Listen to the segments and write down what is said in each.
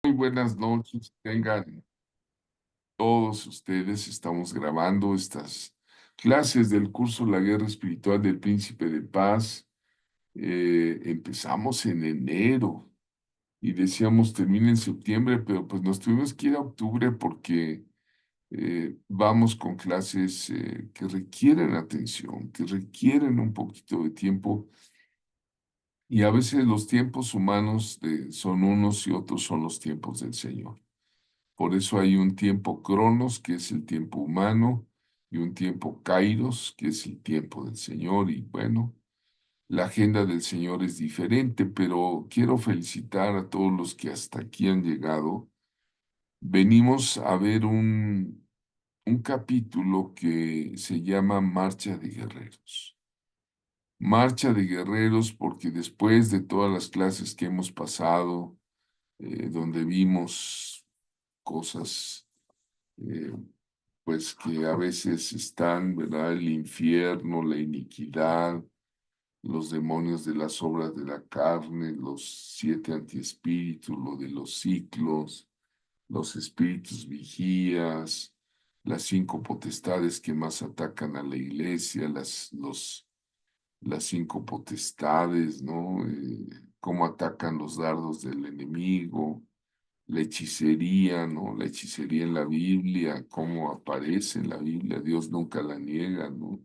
Muy buenas noches, tengan todos ustedes. Estamos grabando estas clases del curso La Guerra Espiritual del Príncipe de Paz. Empezamos en enero y decíamos termina en septiembre, pero pues nos tuvimos que ir a octubre porque vamos con clases que requieren atención, que requieren un poquito de tiempo y a veces los tiempos humanos son unos y otros son los tiempos del Señor. Por eso hay un tiempo cronos, que es el tiempo humano, y un tiempo kairos, que es el tiempo del Señor. Y bueno, la agenda del Señor es diferente, pero quiero felicitar a todos los que hasta aquí han llegado. Venimos a ver un capítulo que se llama Marcha de Guerreros. Marcha de Guerreros porque después de todas las clases que hemos pasado, donde vimos cosas eh, pues que a veces están, ¿verdad? El infierno, la iniquidad, los demonios de las obras de la carne, los siete antiespíritus, lo de los ciclos, los espíritus vigías, las cinco potestades que más atacan a la iglesia, las cinco potestades, ¿no? Cómo atacan los dardos del enemigo, la hechicería, ¿no? La hechicería en la Biblia, cómo aparece en la Biblia, Dios nunca la niega, ¿no?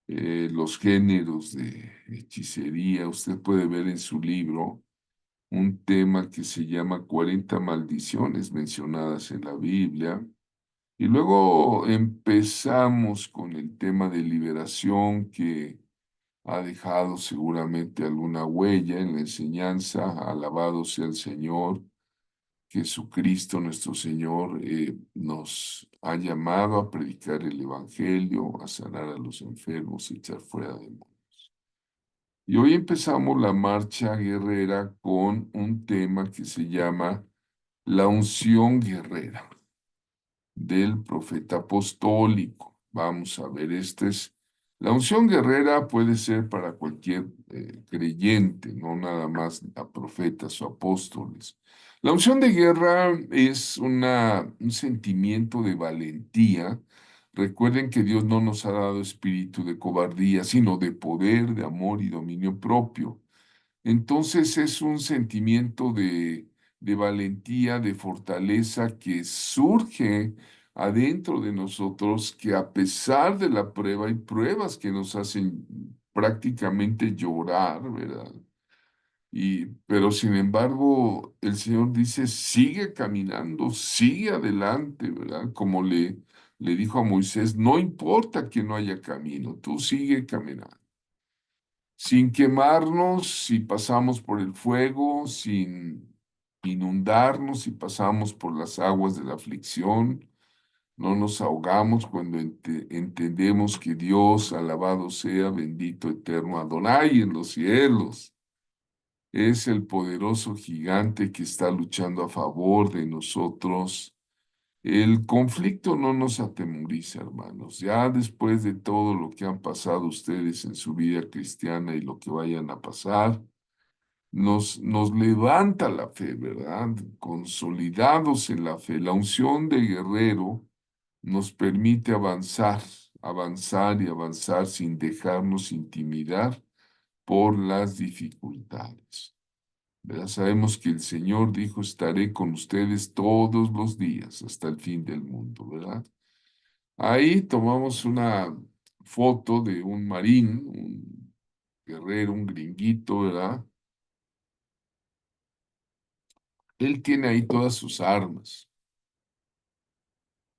Los géneros de hechicería, usted puede ver en su libro un tema que se llama 40 maldiciones mencionadas en la Biblia. Y luego empezamos con el tema de liberación que ha dejado seguramente alguna huella en la enseñanza. Alabado sea el Señor. Jesucristo nuestro Señor nos ha llamado a predicar el Evangelio, a sanar a los enfermos, a echar fuera demonios. Y hoy empezamos la marcha guerrera con un tema que se llama la unción guerrera del profeta apostólico. Vamos a ver, la unción guerrera puede ser para cualquier creyente, no nada más a profetas o apóstoles. La unción de guerra es un sentimiento de valentía. Recuerden que Dios no nos ha dado espíritu de cobardía, sino de poder, de amor y dominio propio. Entonces es un sentimiento de valentía, de fortaleza que surge adentro de nosotros, que a pesar de la prueba, hay pruebas que nos hacen prácticamente llorar, ¿verdad? Pero sin embargo, el Señor dice, sigue caminando, sigue adelante, ¿verdad? Como le dijo a Moisés, no importa que no haya camino, tú sigue caminando sin quemarnos si pasamos por el fuego, sin inundarnos si pasamos por las aguas de la aflicción. No nos ahogamos cuando entendemos que Dios, alabado sea, bendito eterno Adonai en los cielos, es el poderoso gigante que está luchando a favor de nosotros. El conflicto no nos atemoriza, hermanos. Ya después de todo lo que han pasado ustedes en su vida cristiana y lo que vayan a pasar, nos levanta la fe, ¿verdad? Consolidados en la fe. La unción de guerrero nos permite avanzar, avanzar y avanzar sin dejarnos intimidar por las dificultades. ¿Verdad? Sabemos que el Señor dijo, estaré con ustedes todos los días hasta el fin del mundo, ¿verdad? Ahí tomamos una foto de un marín, un guerrero, un gringuito, ¿verdad? Él tiene ahí todas sus armas.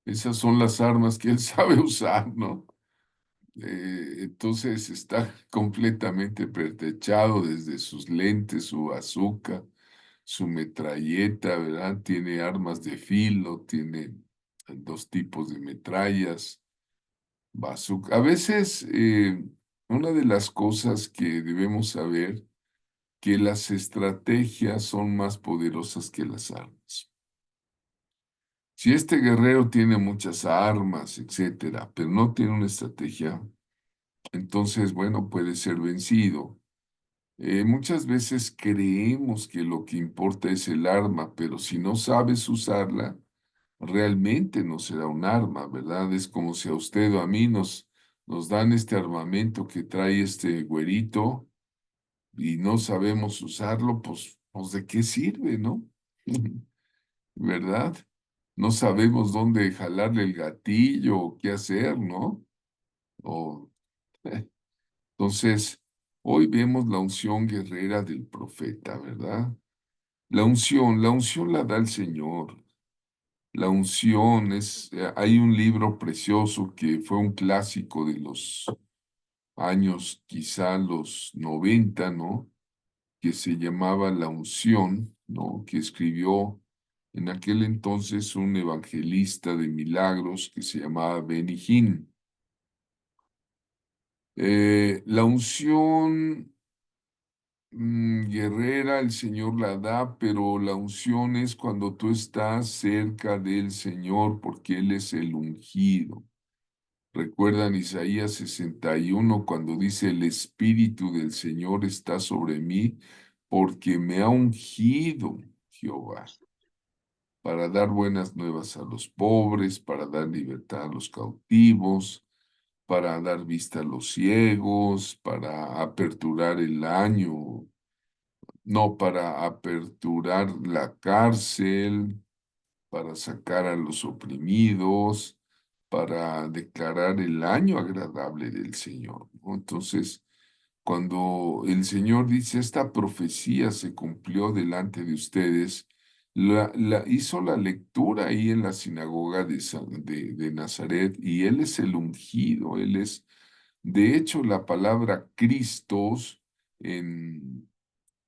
Esas son las armas que él sabe usar, ¿no? Entonces está completamente pertrechado desde sus lentes, su bazooka, su metralleta, ¿verdad? Tiene armas de filo, tiene dos tipos de metrallas, bazooka. A veces, una de las cosas que debemos saber, que las estrategias son más poderosas que las armas. Si este guerrero tiene muchas armas, etcétera, pero no tiene una estrategia, entonces, bueno, puede ser vencido. Muchas veces creemos que lo que importa es el arma, pero si no sabes usarla, realmente no será un arma, ¿verdad? Es como si a usted o a mí nos dan este armamento que trae este güerito y no sabemos usarlo, pues ¿de qué sirve, no? ¿Verdad? No sabemos dónde jalarle el gatillo o qué hacer, ¿no? O, entonces, hoy vemos la unción guerrera del profeta, ¿verdad? La unción la da el Señor. La unción es, hay un libro precioso que fue un clásico de los años, quizá los 90, ¿no? Que se llamaba La unción, ¿no? Que escribió en aquel entonces un evangelista de milagros que se llamaba Benny Hinn. La unción guerrera el Señor la da, pero la unción es cuando tú estás cerca del Señor porque Él es el ungido. ¿Recuerdan Isaías 61 cuando dice, el Espíritu del Señor está sobre mí porque me ha ungido Jehová para dar buenas nuevas a los pobres, para dar libertad a los cautivos, para dar vista a los ciegos, para aperturar el año, no, para aperturar la cárcel, para sacar a los oprimidos, para declarar el año agradable del Señor, ¿no? Entonces, cuando el Señor dice, esta profecía se cumplió delante de ustedes, hizo la lectura ahí en la sinagoga de Nazaret y Él es el ungido, Él es, de hecho, la palabra Cristos en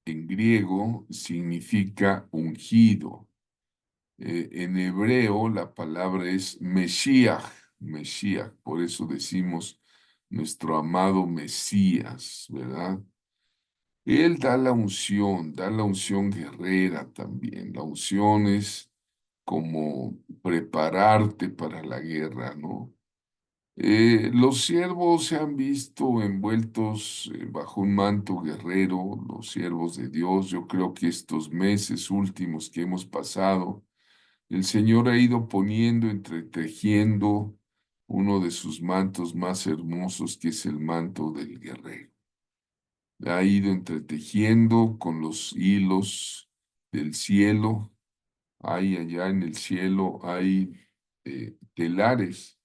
griego significa ungido. En hebreo la palabra es Mesías, Mesías, por eso decimos nuestro amado Mesías, ¿verdad? Él da la unción guerrera también. La unción es como prepararte para la guerra, ¿no? Los siervos se han visto envueltos bajo un manto guerrero, los siervos de Dios. Yo creo que estos meses últimos que hemos pasado, el Señor ha ido poniendo, entretejiendo uno de sus mantos más hermosos, que es el manto del guerrero. Ha ido entretejiendo con los hilos del cielo. Hay allá en el cielo, hay telares,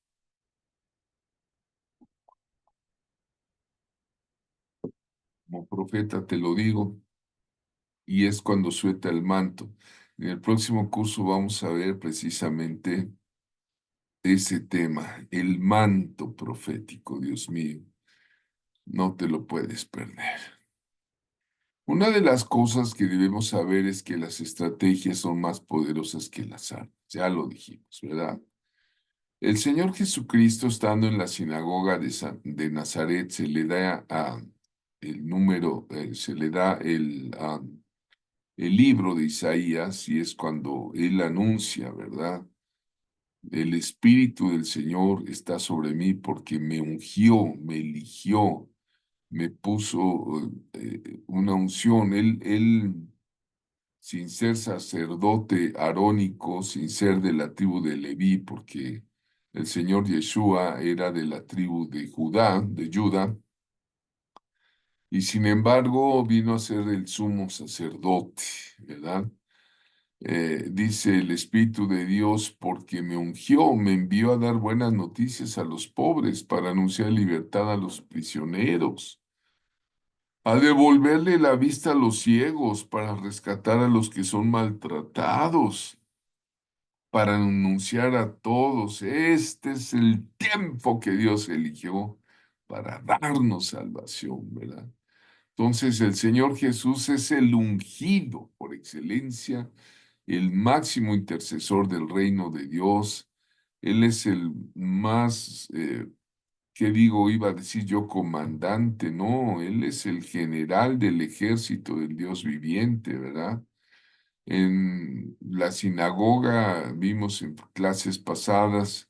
como profeta te lo digo, y es cuando suelta el manto. En el próximo curso vamos a ver precisamente ese tema, el manto profético, Dios mío. No te lo puedes perder. Una de las cosas que debemos saber es que las estrategias son más poderosas que las armas. Ya lo dijimos, ¿verdad? El Señor Jesucristo, estando en la sinagoga de Nazaret, se le da el número, se le da el libro de Isaías y es cuando él anuncia, ¿verdad? El Espíritu del Señor está sobre mí porque me ungió, me eligió, me puso una unción. Él, sin ser sacerdote arónico, sin ser de la tribu de Leví, porque el Señor Yeshua era de la tribu de Judá, de Judá, y sin embargo vino a ser el sumo sacerdote, ¿verdad? Dice el Espíritu de Dios, porque me ungió, me envió a dar buenas noticias a los pobres, para anunciar libertad a los prisioneros, a devolverle la vista a los ciegos, para rescatar a los que son maltratados, para anunciar a todos, este es el tiempo que Dios eligió para darnos salvación, ¿verdad? Entonces el Señor Jesús es el ungido por excelencia, el máximo intercesor del reino de Dios. Él es el más, ¿qué digo? Iba a decir yo comandante, no, Él es el general del ejército del Dios viviente, ¿verdad? En la sinagoga vimos en clases pasadas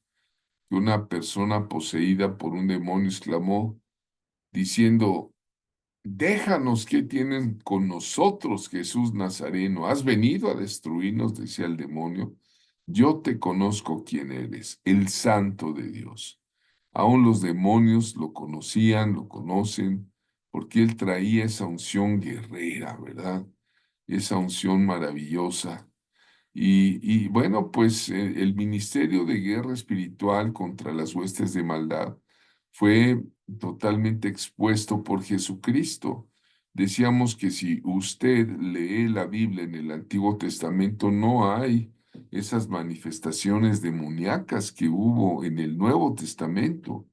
que una persona poseída por un demonio exclamó diciendo, Déjanos, ¿qué tienen con nosotros, Jesús Nazareno? ¿Has venido a destruirnos?, decía el demonio. Yo te conozco quién eres, el Santo de Dios. Aún los demonios lo conocían, lo conocen, porque él traía esa unción guerrera, ¿verdad? Esa unción maravillosa. Y bueno, pues el ministerio de guerra espiritual contra las huestes de maldad fue totalmente expuesto por Jesucristo. Decíamos que si usted lee la Biblia en el Antiguo Testamento, no hay esas manifestaciones demoníacas que hubo en el Nuevo Testamento.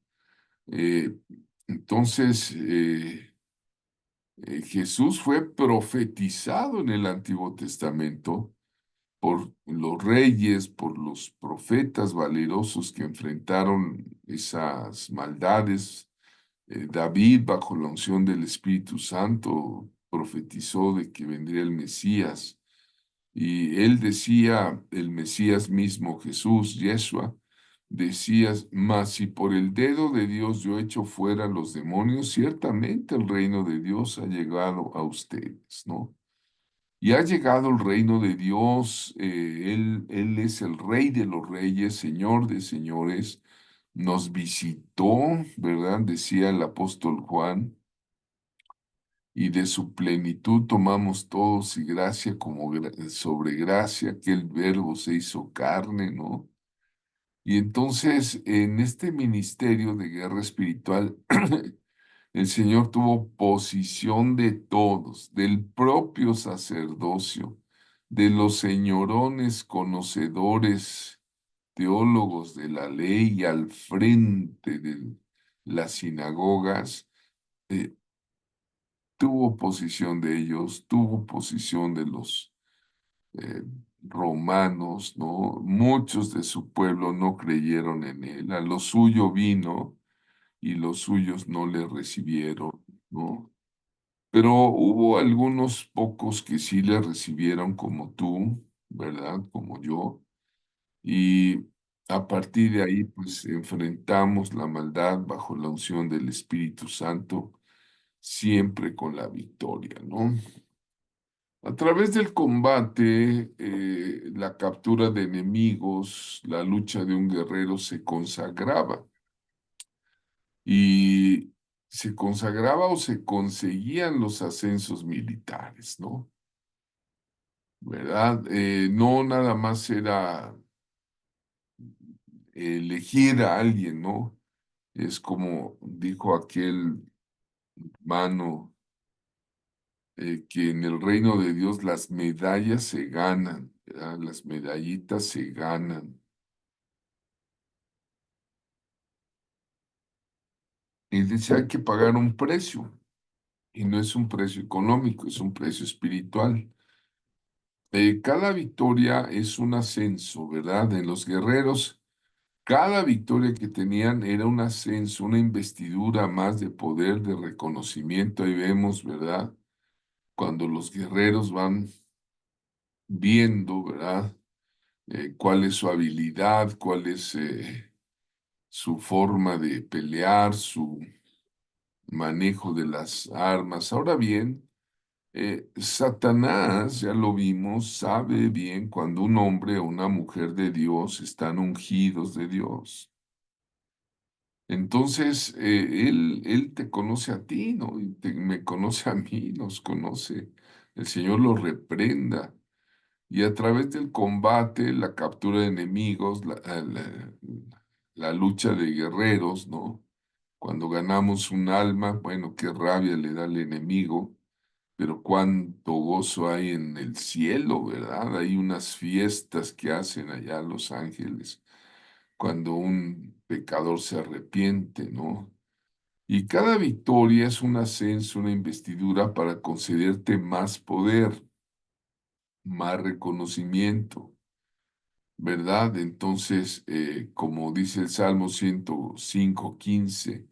Eh, entonces, Jesús fue profetizado en el Antiguo Testamento por los reyes, por los profetas valerosos que enfrentaron esas maldades. David, bajo la unción del Espíritu Santo, profetizó de que vendría el Mesías. Y él decía, el Mesías mismo, Jesús, Yeshua, decía, mas si por el dedo de Dios yo echo fuera los demonios, ciertamente el reino de Dios ha llegado a ustedes, ¿no? Y ha llegado el reino de Dios, él es el Rey de los Reyes, Señor de Señores, nos visitó, ¿verdad? Decía el apóstol Juan, y de su plenitud tomamos todos y gracia como sobre gracia, que el verbo se hizo carne, ¿no? Y entonces en este ministerio de guerra espiritual, el Señor tuvo posición de todos, del propio sacerdocio, de los señorones conocedores, teólogos de la ley y al frente de las sinagogas. eh, Tuvo posición de ellos, tuvo posición de los eh, romanos, ¿no? Muchos de su pueblo no creyeron en él, a lo suyo vino y los suyos no le recibieron, ¿no? Pero hubo algunos pocos que sí le recibieron como tú, ¿verdad? Como yo. Y a partir de ahí, pues enfrentamos la maldad bajo la unción del Espíritu Santo, siempre con la victoria, ¿no? A través del combate, la captura de enemigos, la lucha de un guerrero se consagraba y se consagraba o se conseguían los ascensos militares, ¿no? ¿Verdad? No nada más era elegir a alguien, ¿no? Es como dijo aquel mano, que en el reino de Dios las medallas se ganan, ¿verdad? Las medallitas se ganan. Y dice, hay que pagar un precio, y no es un precio económico, es un precio espiritual. Cada victoria es un ascenso, ¿verdad? En los guerreros, cada victoria que tenían era un ascenso, una investidura más de poder, de reconocimiento. Ahí vemos, ¿verdad? Cuando los guerreros van viendo, ¿verdad? Cuál es su habilidad, cuál es su forma de pelear, su manejo de las armas. Ahora bien, Satanás, ya lo vimos, sabe bien cuando un hombre o una mujer de Dios están ungidos de Dios. Entonces, él te conoce a ti, ¿no? Y me conoce a mí, nos conoce. El Señor lo reprenda. Y a través del combate, la captura de enemigos, la lucha de guerreros, ¿no? Cuando ganamos un alma, bueno, qué rabia le da al enemigo, pero cuánto gozo hay en el cielo, ¿verdad? Hay unas fiestas que hacen allá los ángeles cuando un pecador se arrepiente, ¿no? Y cada victoria es un ascenso, una investidura para concederte más poder, más reconocimiento, ¿verdad? Entonces, como dice el Salmo 105:15,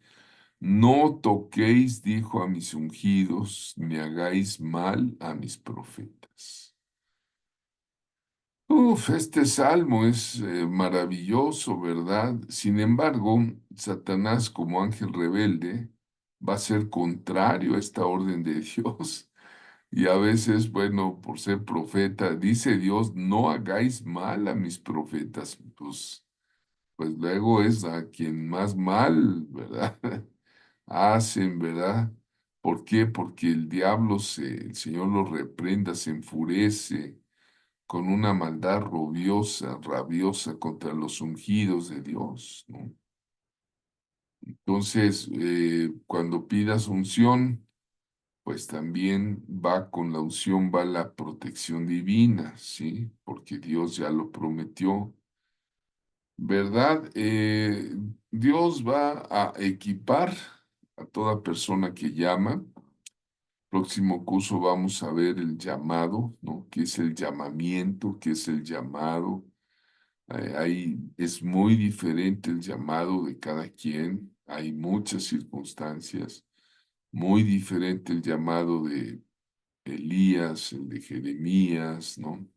no toquéis, dijo a mis ungidos, ni hagáis mal a mis profetas. Uf, este salmo es maravilloso, ¿verdad? Sin embargo, Satanás, como ángel rebelde, va a ser contrario a esta orden de Dios. Y a veces, bueno, por ser profeta, dice Dios, no hagáis mal a mis profetas. Pues luego es a quien más mal, ¿verdad? Hacen, ¿verdad? ¿Por qué? Porque el Señor los reprenda, se enfurece con una maldad rabiosa contra los ungidos de Dios, ¿no? Entonces, cuando pidas unción, pues también va con la unción, va la protección divina, ¿sí? Porque Dios ya lo prometió, ¿verdad? Dios va a equipar a toda persona que llama. Próximo curso vamos a ver el llamado, ¿no? ¿Qué es el llamamiento? ¿Qué es el llamado? Ahí es muy diferente el llamado de cada quien. Hay muchas circunstancias. Muy diferente el llamado de Elías, el de Jeremías, ¿no?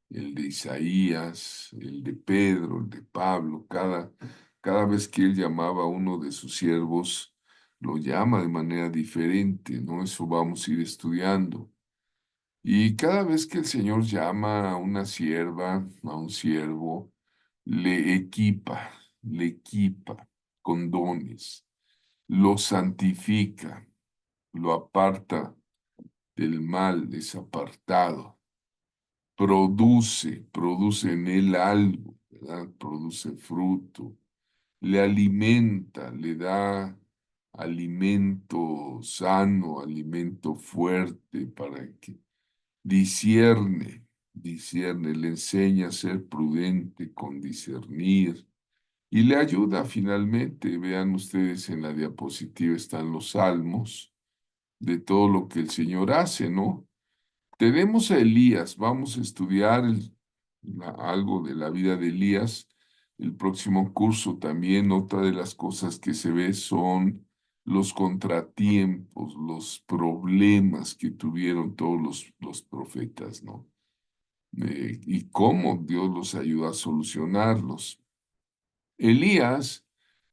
El de Isaías, el de Pedro, el de Pablo. Cada vez que él llamaba a uno de sus siervos, lo llama de manera diferente, ¿no? Eso vamos a ir estudiando. Y cada vez que el Señor llama a una sierva, a un siervo, le equipa con dones, lo santifica, lo aparta del mal, es apartado, produce en él algo, ¿verdad? Produce fruto, le alimenta, le da alimento sano, alimento fuerte para que discierne, le enseña a ser prudente con discernir y le ayuda finalmente. Vean ustedes en la diapositiva están los salmos de todo lo que el Señor hace, ¿no? Tenemos a Elías, vamos a estudiar algo de la vida de Elías. El próximo curso también, otra de las cosas que se ve son los contratiempos, los problemas que tuvieron todos los profetas, ¿no? Y cómo Dios los ayuda a solucionarlos. Elías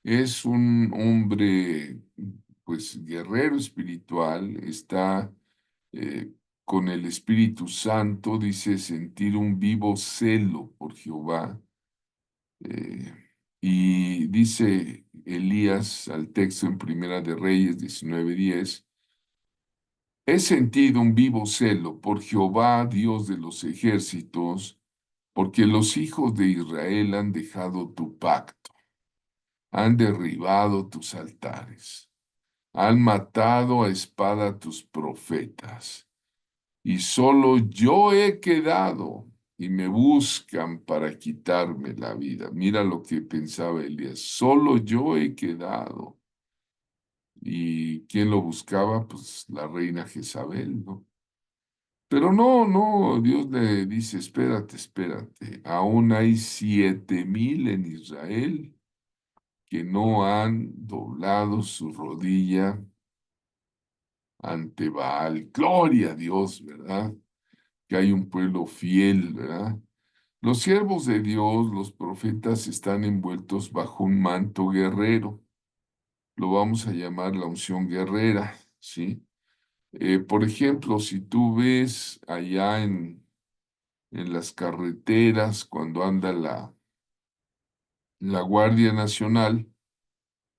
es un hombre, pues, guerrero espiritual, está eh, con el Espíritu Santo, dice sentir un vivo celo por Jehová. eh, y dice Elías al texto en Primera de Reyes 19:10, he sentido un vivo celo por Jehová, Dios de los ejércitos, porque los hijos de Israel han dejado tu pacto, han derribado tus altares, han matado a espada tus profetas, y solo yo he quedado, y me buscan para quitarme la vida. Mira lo que pensaba Elías, solo yo he quedado. ¿Y quién lo buscaba? Pues la reina Jezabel, ¿no? Pero no, Dios le dice, espérate, aún hay 7,000 en Israel que no han doblado su rodilla ante Baal. Gloria a Dios, ¿verdad? Que hay un pueblo fiel, ¿verdad? Los siervos de Dios, los profetas, están envueltos bajo un manto guerrero. Lo vamos a llamar la unción guerrera, ¿sí? Por ejemplo, si tú ves allá en las carreteras, cuando anda la Guardia Nacional,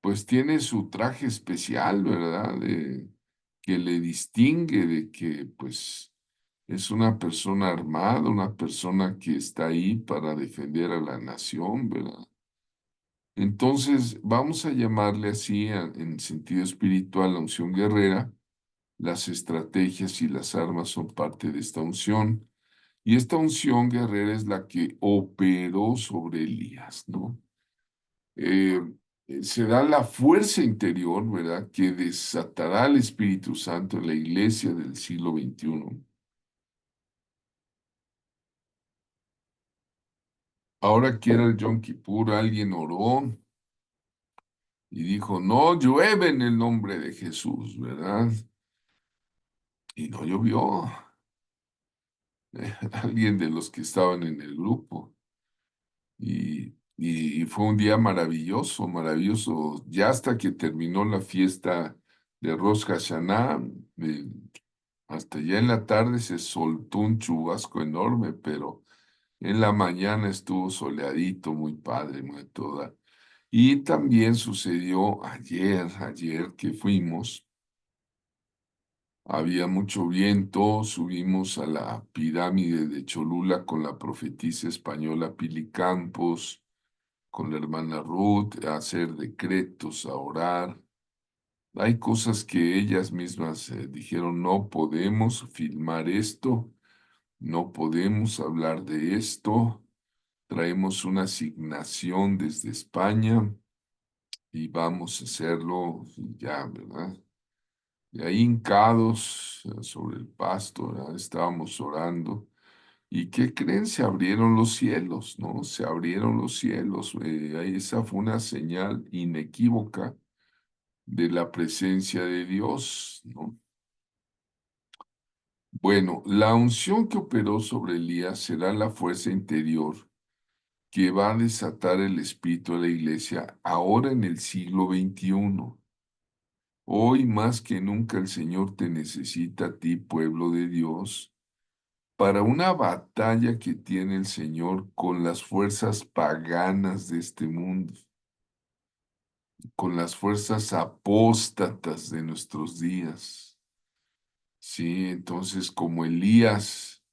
pues tiene su traje especial, ¿verdad? Que le distingue de que, pues, es una persona armada, una persona que está ahí para defender a la nación, ¿verdad? Entonces, vamos a llamarle así, en sentido espiritual, la unción guerrera. Las estrategias y las armas son parte de esta unción. Y esta unción guerrera es la que operó sobre Elías, ¿no? eh, Se da la fuerza interior, ¿verdad? Que desatará al Espíritu Santo en la iglesia del siglo XXI. Ahora que era el Yom Kippur, alguien oró y dijo, no llueve en el nombre de Jesús, ¿verdad? Y no llovió. Alguien de los que estaban en el grupo. y fue un día maravilloso, maravilloso. Ya hasta que terminó la fiesta de Rosh Hashanah, eh, hasta ya en la tarde se soltó un chubasco enorme, pero en la mañana estuvo soleadito, muy padre, muy toda. Y también sucedió ayer que fuimos, había mucho viento, subimos a la pirámide de Cholula con la profetisa española Pili Campos, con la hermana Ruth, a hacer decretos, a orar. Hay cosas que ellas mismas dijeron, no podemos filmar esto, no podemos hablar de esto, traemos una asignación desde España y vamos a hacerlo y ya, ¿verdad? Y ahí hincados sobre el pasto, ¿verdad? Estábamos orando. ¿Y qué creen? Se abrieron los cielos, ¿no? Se abrieron los cielos. Esa fue una señal inequívoca de la presencia de Dios, ¿no? Bueno, la unción que operó sobre Elías será la fuerza interior que va a desatar el espíritu de la iglesia ahora en el siglo XXI. Hoy más que nunca el Señor te necesita a ti, pueblo de Dios, para una batalla que tiene el Señor con las fuerzas paganas de este mundo, con las fuerzas apóstatas de nuestros días. Sí, entonces como Elías,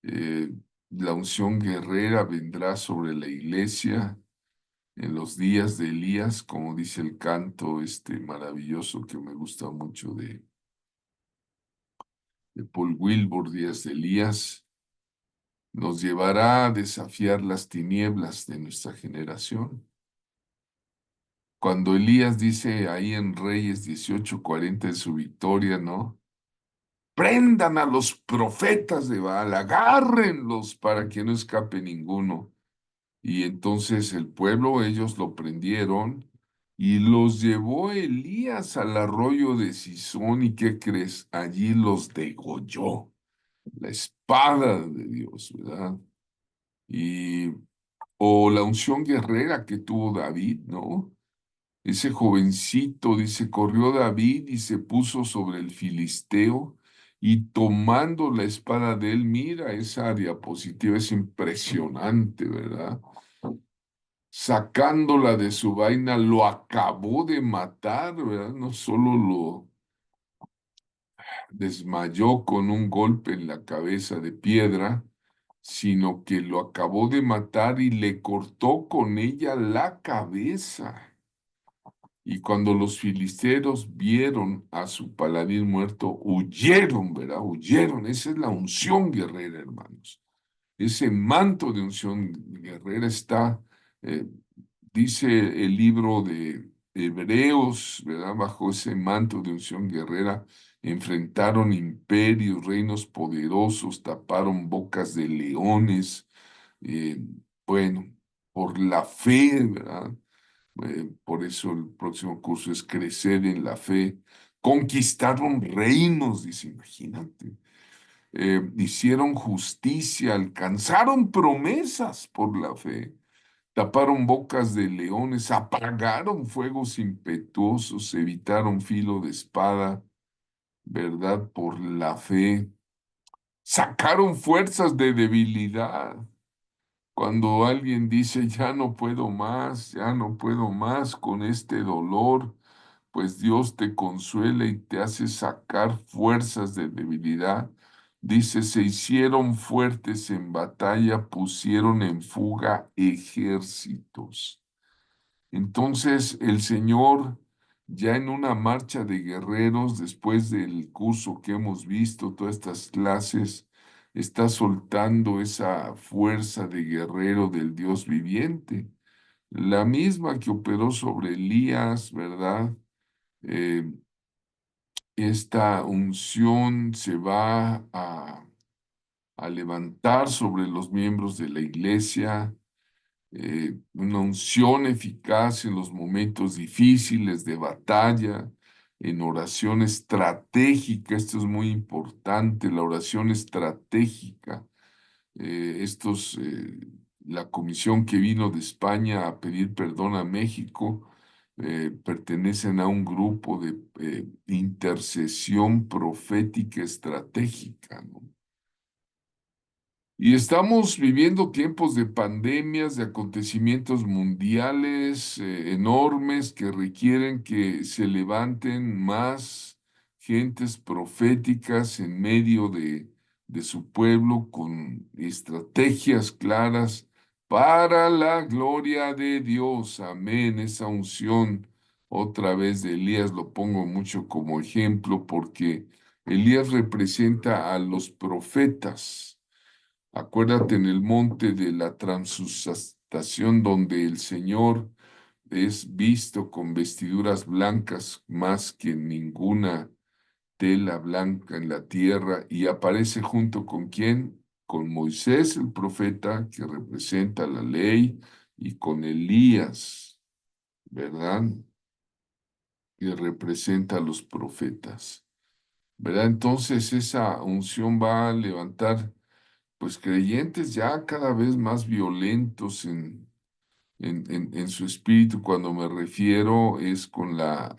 eh, la unción guerrera vendrá sobre la iglesia en los días de Elías, como dice el canto este maravilloso que me gusta mucho de Paul Wilbur, Días de Elías, nos llevará a desafiar las tinieblas de nuestra generación. Cuando Elías dice ahí en Reyes 18:40 en su victoria, ¿no? Prendan a los profetas de Baal, agárrenlos para que no escape ninguno. Y entonces el pueblo, ellos lo prendieron y los llevó Elías al arroyo de Cisón. ¿Y qué crees? Allí los degolló. La espada de Dios, ¿verdad? Y, o la unción guerrera que tuvo David, ¿no? Ese jovencito, dice, corrió David y se puso sobre el filisteo y tomando la espada de él, mira, esa diapositiva es impresionante, ¿verdad? Sacándola de su vaina, lo acabó de matar, ¿verdad? No solo lo desmayó con un golpe en la cabeza de piedra, sino que lo acabó de matar y le cortó con ella la cabeza. Y cuando los filisteos vieron a su paladín muerto, huyeron, ¿verdad? Huyeron. Esa es la unción guerrera, hermanos. Ese manto de unción guerrera está, eh, dice el libro de Hebreos, ¿verdad? Bajo ese manto de unción guerrera, enfrentaron imperios, reinos poderosos, taparon bocas de leones. eh, bueno, por la fe, ¿verdad? Por eso el próximo curso es crecer en la fe. Conquistaron reinos, dice, imagínate. Hicieron justicia, alcanzaron promesas por la fe. Taparon bocas de leones, apagaron fuegos impetuosos, evitaron filo de espada, ¿verdad? Por la fe. Sacaron fuerzas de debilidad. Cuando alguien dice, ya no puedo más con este dolor, pues Dios te consuela y te hace sacar fuerzas de debilidad. Dice, se hicieron fuertes en batalla, pusieron en fuga ejércitos. Entonces el Señor, ya en una marcha de guerreros, después del curso que hemos visto, todas estas clases, está soltando esa fuerza de guerrero del Dios viviente, la misma que operó sobre Elías, ¿verdad? Eh, esta unción se va a levantar sobre los miembros de la iglesia, una unción eficaz en los momentos difíciles de batalla, en oración estratégica. Esto es muy importante, la oración estratégica. Estos la comisión que vino de España a pedir perdón a México, pertenecen a un grupo de intercesión profética estratégica, ¿no? Y estamos viviendo tiempos de pandemias, de acontecimientos mundiales enormes que requieren que se levanten más gentes proféticas en medio de su pueblo con estrategias claras para la gloria de Dios. Amén. Esa unción otra vez de Elías lo pongo mucho como ejemplo porque Elías representa a los profetas. Acuérdate en el monte de la transustación donde el Señor es visto con vestiduras blancas más que ninguna tela blanca en la tierra y aparece junto con quién? Con Moisés el profeta que representa la ley y con Elías, ¿verdad? Que representa a los profetas, ¿verdad? Entonces esa unción va a levantar pues creyentes ya cada vez más violentos en su espíritu. Cuando me refiero es con la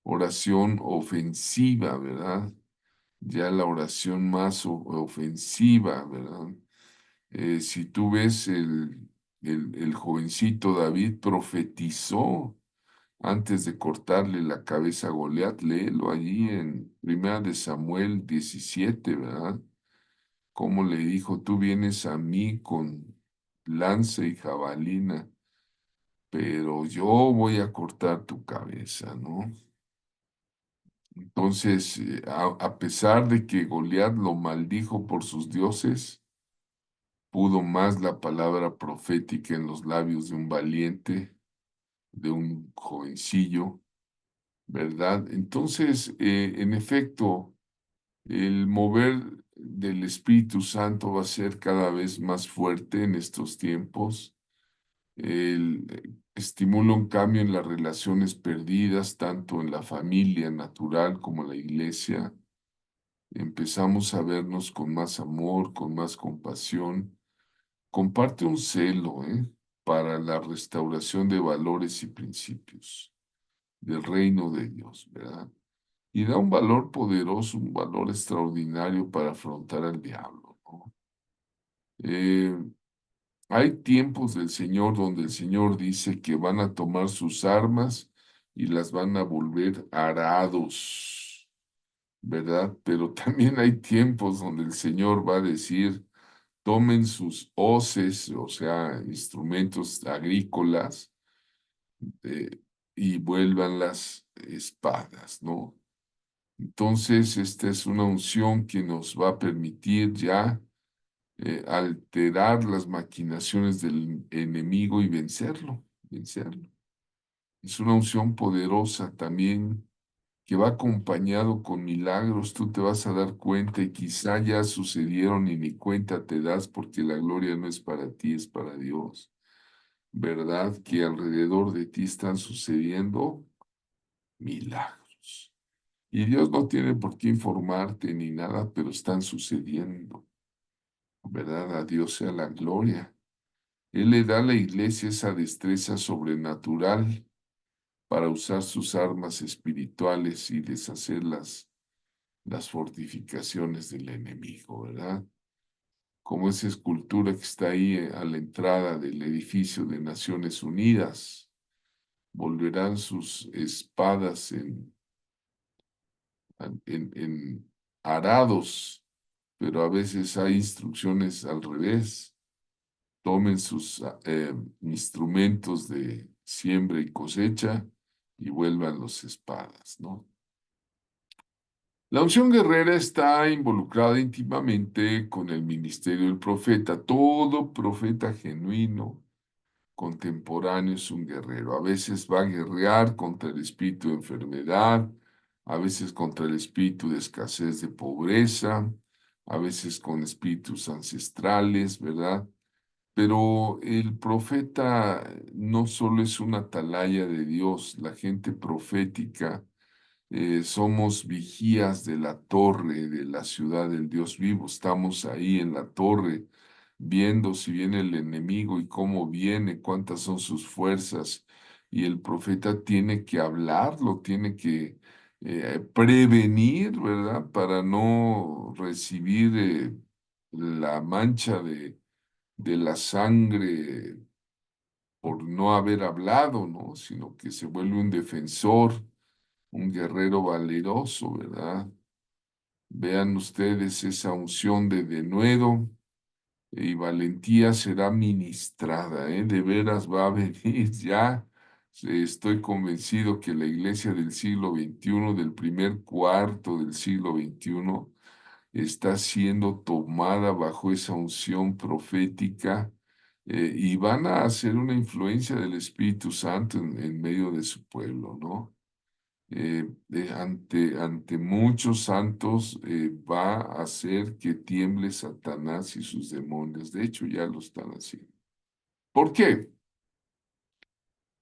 oración ofensiva, ¿verdad? Ya la oración más ofensiva, ¿verdad? Si tú ves el jovencito David profetizó antes de cortarle la cabeza a Goliat, léelo allí en Primera de Samuel 17, ¿verdad? Como le dijo, tú vienes a mí con lanza y jabalina, pero yo voy a cortar tu cabeza, ¿no? Entonces, a pesar de que Goliat lo maldijo por sus dioses, pudo más la palabra profética en los labios de un valiente, de un jovencillo, ¿verdad? Entonces, en efecto, el mover del Espíritu Santo va a ser cada vez más fuerte en estos tiempos. Estimula un cambio en las relaciones perdidas, tanto en la familia natural como en la iglesia. Empezamos a vernos con más amor, con más compasión. Comparte un celo, para la restauración de valores y principios del reino de Dios, ¿verdad? Y da un valor poderoso, un valor extraordinario para afrontar al diablo, ¿no? Eh, Hay tiempos del Señor donde el Señor dice que van a tomar sus armas y las van a volver arados, ¿verdad? Pero también hay tiempos donde el Señor va a decir, tomen sus hoces, o sea, instrumentos agrícolas, y vuelvan las espadas, ¿no? Entonces, esta es una unción que nos va a permitir ya alterar las maquinaciones del enemigo y vencerlo, vencerlo. Es una unción poderosa también que va acompañado con milagros. Tú te vas a dar cuenta y quizá ya sucedieron y ni cuenta te das porque la gloria no es para ti, es para Dios. ¿Verdad? Que alrededor de ti están sucediendo milagros. Y Dios no tiene por qué informarte ni nada, pero están sucediendo. ¿Verdad? A Dios sea la gloria. Él le da a la iglesia esa destreza sobrenatural para usar sus armas espirituales y deshacer las fortificaciones del enemigo, ¿verdad? Como esa escultura que está ahí a la entrada del edificio de Naciones Unidas. Volverán sus espadas en arados, pero a veces hay instrucciones al revés. Tomen sus instrumentos de siembra y cosecha y vuelvan los espadas, ¿no? La unción guerrera está involucrada íntimamente con el ministerio del profeta. Todo profeta genuino, contemporáneo es un guerrero. A veces va a guerrear contra el espíritu de enfermedad, a veces contra el espíritu de escasez de pobreza, a veces con espíritus ancestrales, ¿verdad? Pero el profeta no solo es una atalaya de Dios, la gente profética somos vigías de la torre de la ciudad del Dios vivo, estamos ahí en la torre viendo si viene el enemigo y cómo viene, cuántas son sus fuerzas. Y el profeta tiene que hablarlo, tiene que prevenir, ¿verdad? Para no recibir la mancha de la sangre por no haber hablado, ¿no? Sino que se vuelve un defensor, un guerrero valeroso, ¿verdad? Vean ustedes esa unción de denuedo y valentía será ministrada, ¿eh? De veras va a venir ya. Estoy convencido que la iglesia del siglo XXI, del primer cuarto del siglo XXI, está siendo tomada bajo esa unción profética y van a hacer una influencia del Espíritu Santo en medio de su pueblo, ¿no? Ante muchos santos va a hacer que tiemble Satanás y sus demonios. De hecho, ya lo están haciendo. ¿Por qué?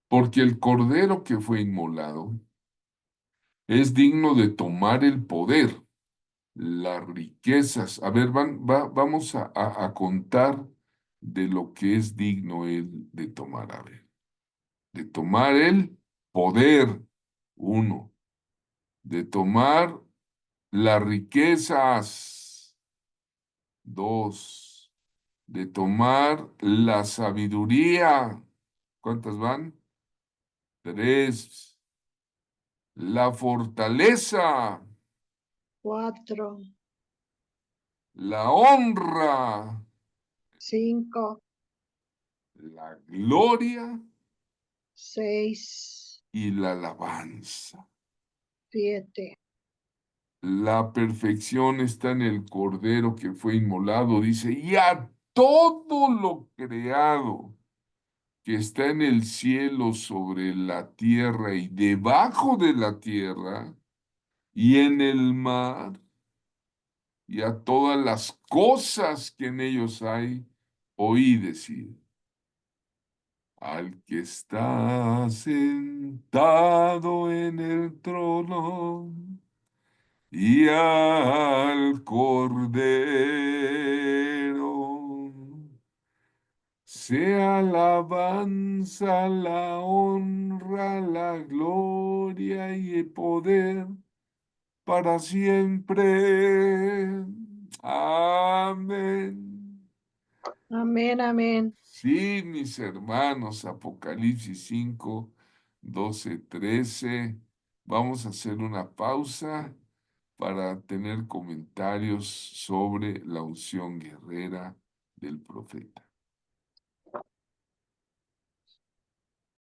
Porque el cordero que fue inmolado es digno de tomar el poder, las riquezas. A ver, vamos a contar de lo que es digno él de tomar. A ver, de tomar el poder, uno, de tomar las riquezas, dos, de tomar la sabiduría. ¿Cuántas van? Tres, la fortaleza, 4, la honra, 5, la gloria 6, y la alabanza. 7. La perfección está en el Cordero que fue inmolado, dice, y a todo lo creado que está en el cielo, sobre la tierra y debajo de la tierra, y en el mar, y a todas las cosas que en ellos hay, oí decir, al que está sentado en el trono y al Cordero, sea alabanza, la honra, la gloria y el poder para siempre. Amén. Amén, amén. Sí, mis hermanos, Apocalipsis 5, 12, 13. Vamos a hacer una pausa para tener comentarios sobre la unción guerrera del profeta.